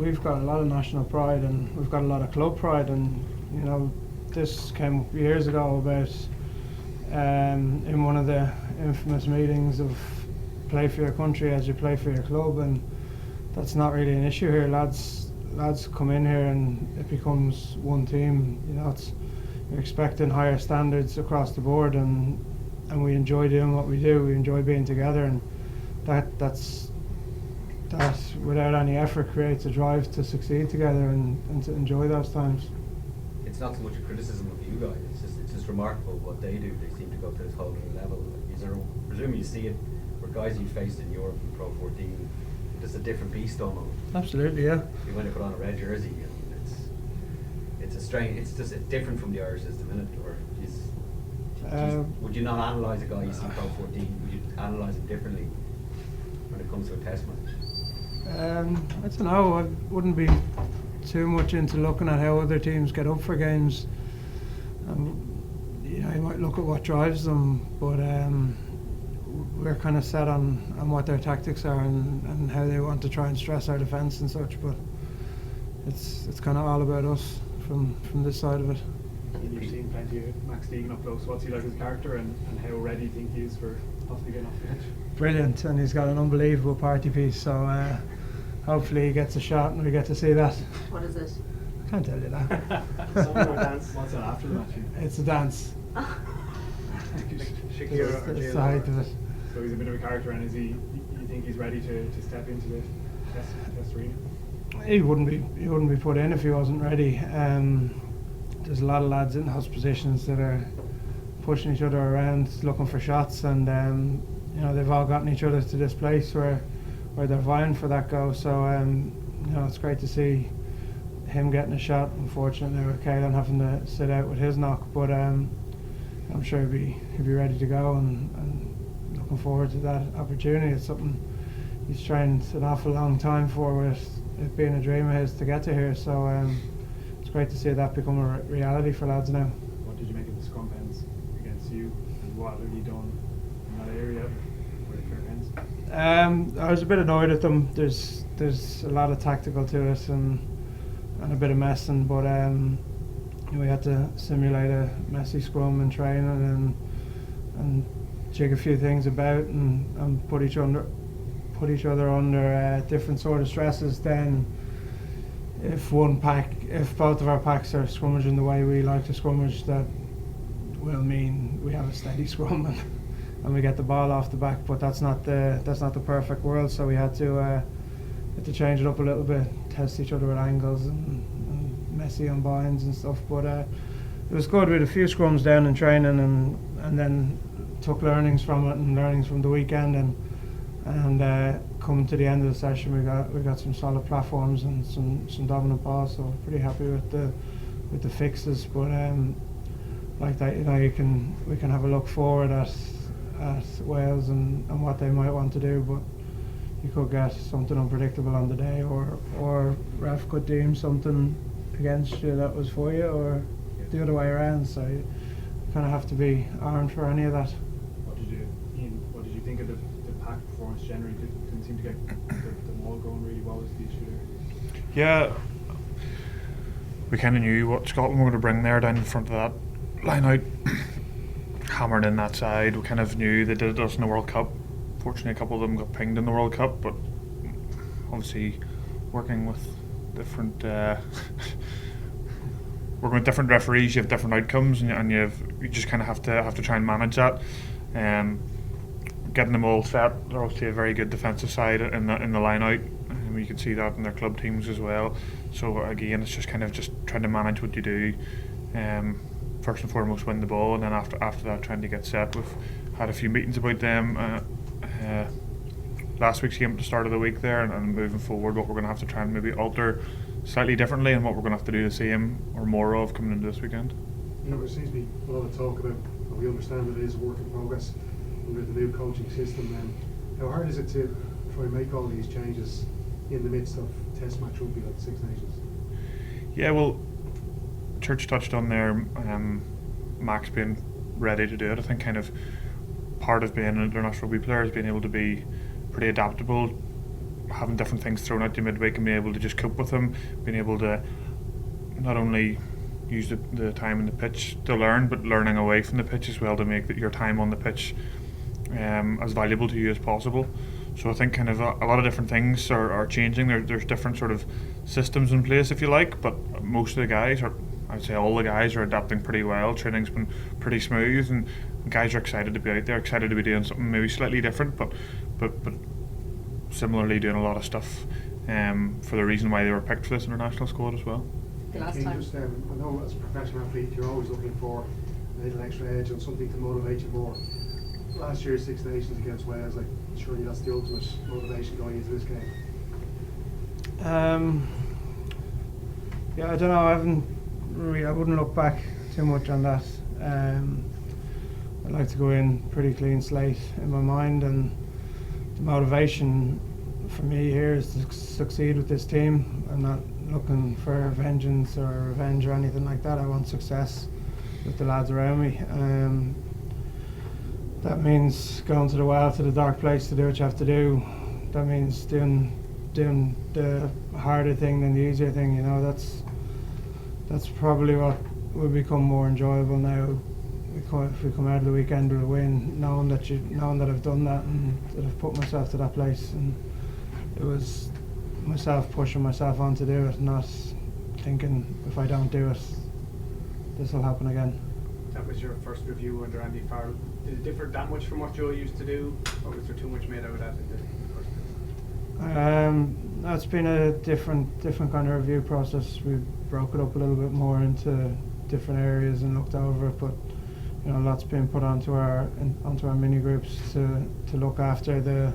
we've got a lot of national pride and we've got a lot of club pride, and you know, this came up years ago about in one of the infamous meetings of play for your country as you play for your club, and that's not really an issue here. Lads come in here and it becomes one team. You know, you're expecting higher standards across the board, and we enjoy doing what we do. We enjoy being together, and that without any effort creates a drive to succeed together and to enjoy those times. It's not so much a criticism of you guys, it's just remarkable what they do. They seem to go to this whole new level. I presume you see it where guys you faced in Europe in Pro 14, just a different beast almost. Absolutely, yeah. You want to put on a red jersey and it's a strange, it's different from the Irish system, isn't it? Or would you not analyse a guy you see in Pro 14? Would you analyse him differently when it comes to a test match? I don't know. I wouldn't be too much into looking at how other teams get up for games. You know, you might look at what drives them, but we're kind of set on what their tactics are and how they want to try and stress our defence and such. But it's kind of all about us from this side of it. You've seen plenty of Max Deegan up close. What's he like as a character, and how ready do you think he is for possibly getting off the bench? Brilliant, and he's got an unbelievable party piece, so hopefully he gets a shot and we get to see that. What is it? I can't tell you that. Something or dance. What's that after the match? It's a dance. It's the height of it. So he's a bit of a character, and you think he's ready to step into the test arena? He wouldn't be put in if he wasn't ready. There's a lot of lads in those positions that are pushing each other around, looking for shots, and you know, they've all gotten each other to this place where they're vying for that go. So you know, it's great to see him getting a shot. Unfortunately, with Caelan having to sit out with his knock, but I'm sure he'll be ready to go, and looking forward to that opportunity. It's something he's trained an awful long time for, with it being a dream of his to get to here. So it's great to see that become a reality for lads now. What did you make of the scrum pens against you, and what have you done in that area for the fair pens? I was a bit annoyed at them. There's a lot of tactical to it and a bit of messing, but we had to simulate a messy scrum in training and jig a few things about and put each other under different sort of stresses. Then if both of our packs are scrummaging the way we like to scrummage, that will mean we have a steady scrum and we get the ball off the back. But that's not the perfect world, so we had to change it up a little bit, test each other at angles and messy on binds and stuff. But it was good. We had a few scrums down in training and then took learnings from it and learnings from the weekend, and coming to the end of the session we got some solid platforms and some dominant balls, so we're pretty happy with the fixes. But like that, you know, we can have a look forward at Wales and what they might want to do, but you could get something unpredictable on the day, or ref could deem something against you that was for you, or the other way around. So you kind of have to be armed for any of that. What did you think of the pack performance generally? Didn't seem to get the ball going really well. Was the issue there? Yeah, we kind of knew what Scotland were going to bring there down in front of that line out, hammering in that side. We kind of knew they did us in the World Cup. Fortunately, a couple of them got pinged in the World Cup, but obviously working with different referees, you have different outcomes, and you just kind of have to try and manage that. Getting them all set. They're obviously a very good defensive side in the line out, and you can see that in their club teams as well. So again, it's just kind of just trying to manage what you do. First and foremost, win the ball, and then after that, trying to get set. We've had a few meetings about them. Last week's game at the start of the week there, and moving forward, what we're going to have to try and maybe alter slightly differently, and what we're going to have to do the same or more of coming into this weekend. Yeah, there seems to be a lot of talk about, and we understand it is a work in progress under the new coaching system. And how hard is it to try and make all these changes in the midst of Test match rugby like the Six Nations? Yeah, well, Church touched on there, Max being ready to do it. I think kind of part of being an international rugby player is being able to be pretty adaptable having different things thrown at you midweek and being able to just cope with them, being able to not only use the time in the pitch to learn, but learning away from the pitch as well to make your time on the pitch as valuable to you as possible. So I think kind of a lot of different things are changing. There's different sort of systems in place, if you like, but most of the guys I'd say all the guys are adapting pretty well. Training's been pretty smooth, and guys are excited to be out there, excited to be doing something maybe slightly different, but similarly doing a lot of stuff for the reason why they were picked for this international squad as well. The last time. Just, I know as a professional athlete you're always looking for a little extra edge and something to motivate you more. Last year's Six Nations against Wales, like, surely that's the ultimate motivation going into this game. Yeah, I don't know. I wouldn't look back too much on that. I'd like to go in pretty clean slate in my mind, and the motivation for me here is to succeed with this team. I'm not looking for vengeance or revenge or anything like that. I want success with the lads around me. That means going to the well, to the dark place to do what you have to do. That means doing the harder thing than the easier thing. You know, that's probably what will become more enjoyable now. If we come out of the weekend with a win, knowing that I've done that and that I've put myself to that place, and it was myself pushing myself on to do it, not thinking if I don't do it, this will happen again. That was your first review under Andy Farrell. Did it differ that much from what Joe used to do, or was there too much made out of that in the first No, it's been a different kind of review process. We broke it up a little bit more into different areas and looked over it, but you know, lots been put onto our mini groups to look after the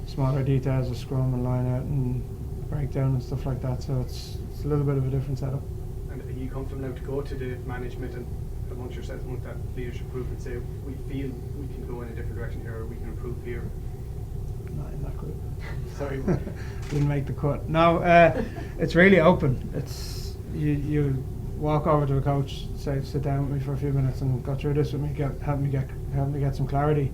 smaller details of scrum and line out and breakdown and stuff like that. So it's a little bit of a different setup. And are you comfortable now to go to the management and amongst yourselves, amongst that leadership group, and say we feel we can go in a different direction here, or we can improve here? Not in that group. Sorry. Didn't make the cut. No, it's really open. It's you walk over to a coach, say sit down with me for a few minutes and go through this with me, help me get some clarity.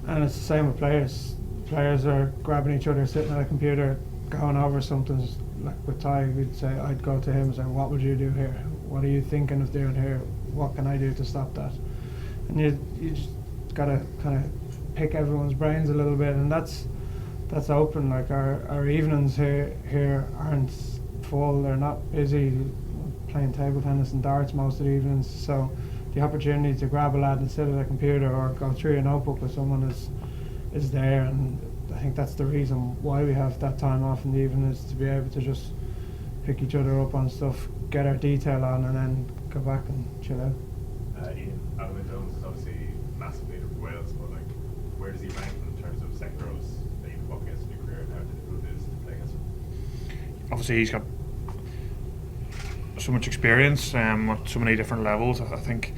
And it's the same with players. Players are grabbing each other, sitting at a computer, going over something. Like with Ty, I'd go to him and say, what would you do here? What are you thinking of doing here? What can I do to stop that? And you just gotta kind of pick everyone's brains a little bit, and that's open. Like our evenings here aren't full. They're not busy. We're playing table tennis and darts most of the evenings, so the opportunity to grab a lad and sit at a computer or go through a notebook with someone is there, and I think that's the reason why we have that time off in the evening, is to be able to just pick each other up on stuff, get our detail on, and then go back and chill out. Ian, Adam Jones is obviously massive leader for Wales, but like, where does he rank in terms of second rows that you've come up against in your career, and how difficult it is to play against him? Obviously he's got so much experience at so many different levels. I think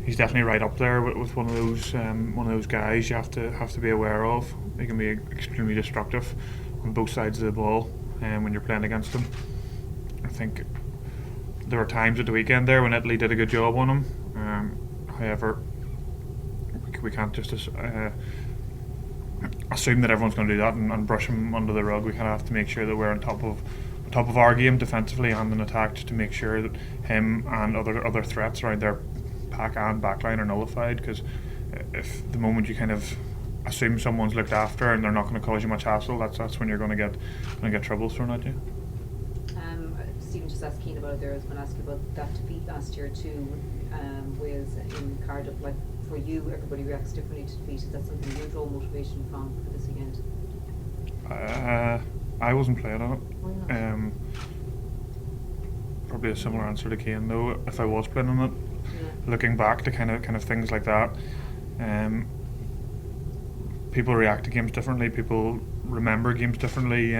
he's definitely right up there with one of those guys you have to be aware of. He can be extremely destructive on both sides of the ball when you're playing against him. I think there were times at the weekend there when Italy did a good job on him. However, we can't just assume that everyone's going to do that and brush him under the rug. We kind of have to make sure that we're on top of our game defensively and in attack, just to make sure that him and other threats around their pack and backline are nullified. Because if the moment you kind of assume someone's looked after and they're not going to cause you much hassle, that's when you're going to get trouble thrown at you. Stephen just asked Keane about it there. I was going to ask you about that defeat last year to Wales in Cardiff. Like, for you, everybody reacts differently to defeat. Is that something you draw motivation from for this weekend? I wasn't playing on it. Why not? Probably a similar answer to Keane though. If I was playing on it, looking back to kind of things like that, people react to games differently. People remember games differently.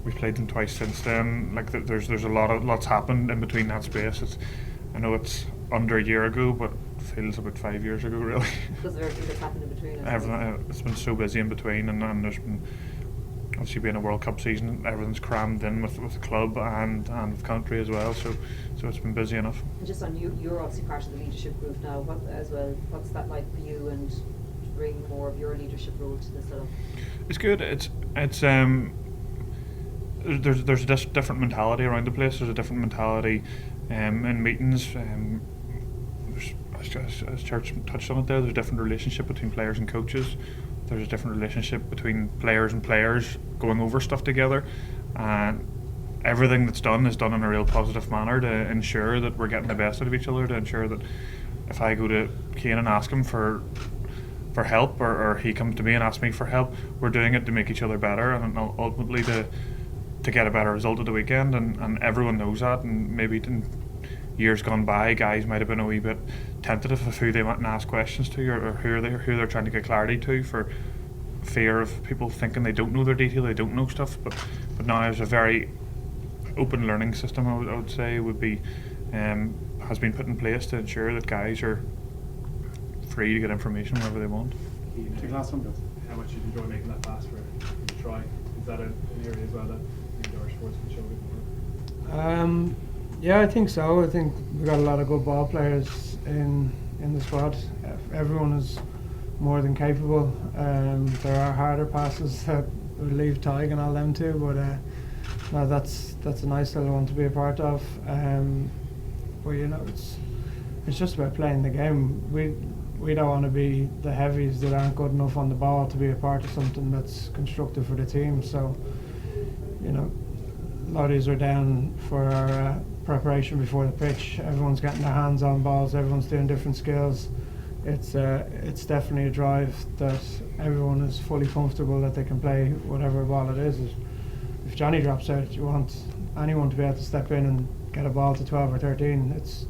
We've played them twice since then. Like there's lots happened in between that space. I know it's under a year ago, but it feels about 5 years ago really. Because of everything that's happened in between. Everything, it's been so busy in between, and there's been obviously being a World Cup season, everything's crammed in with the club and with country as well. So it's been busy enough. And just on you're obviously part of the leadership group now. What's that like for you? And bring more of your leadership role to the setup? It's good. There's a different mentality around the place. There's a different mentality in meetings. As Church touched on it there, there's a different relationship between players and coaches. There's a different relationship between players and players going over stuff together. And everything that's done is done in a real positive manner to ensure that we're getting the best out of each other, to ensure that if I go to Cian and ask him for help, or he comes to me and asks me for help, we're doing it to make each other better and ultimately to get a better result at the weekend, and everyone knows that. And maybe in years gone by, guys might have been a wee bit tentative of who they went and ask questions to, or who they're trying to get clarity to, for fear of people thinking they don't know their detail, they don't know stuff. But now there's a very open learning system, I would say, has been put in place to ensure that guys are free to get information wherever they want. The last one, how much you enjoy making that pass for the try? Is that an area as well that the Irish forwards can show a bit more? Yeah, I think so. I think we've got a lot of good ball players in the squad. Everyone is more than capable. There are harder passes that we leave Tig and all them too, but no, that's a nice little one to be a part of. But you know, it's just about playing the game. We don't want to be the heavies that aren't good enough on the ball to be a part of something that's constructive for the team. So, you know, a lot of these are down for our preparation before the pitch. Everyone's getting their hands on balls. Everyone's doing different skills. It's definitely a drive that everyone is fully comfortable that they can play whatever ball it is. If Johnny drops out, you want anyone to be able to step in and get a ball to 12 or 13. It's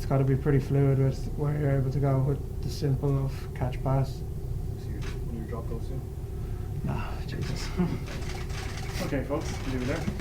got to be pretty fluid with where you're able to go with the simple of catch pass. So when your drop goes soon? Nah, Jesus. Okay, folks, leave it there.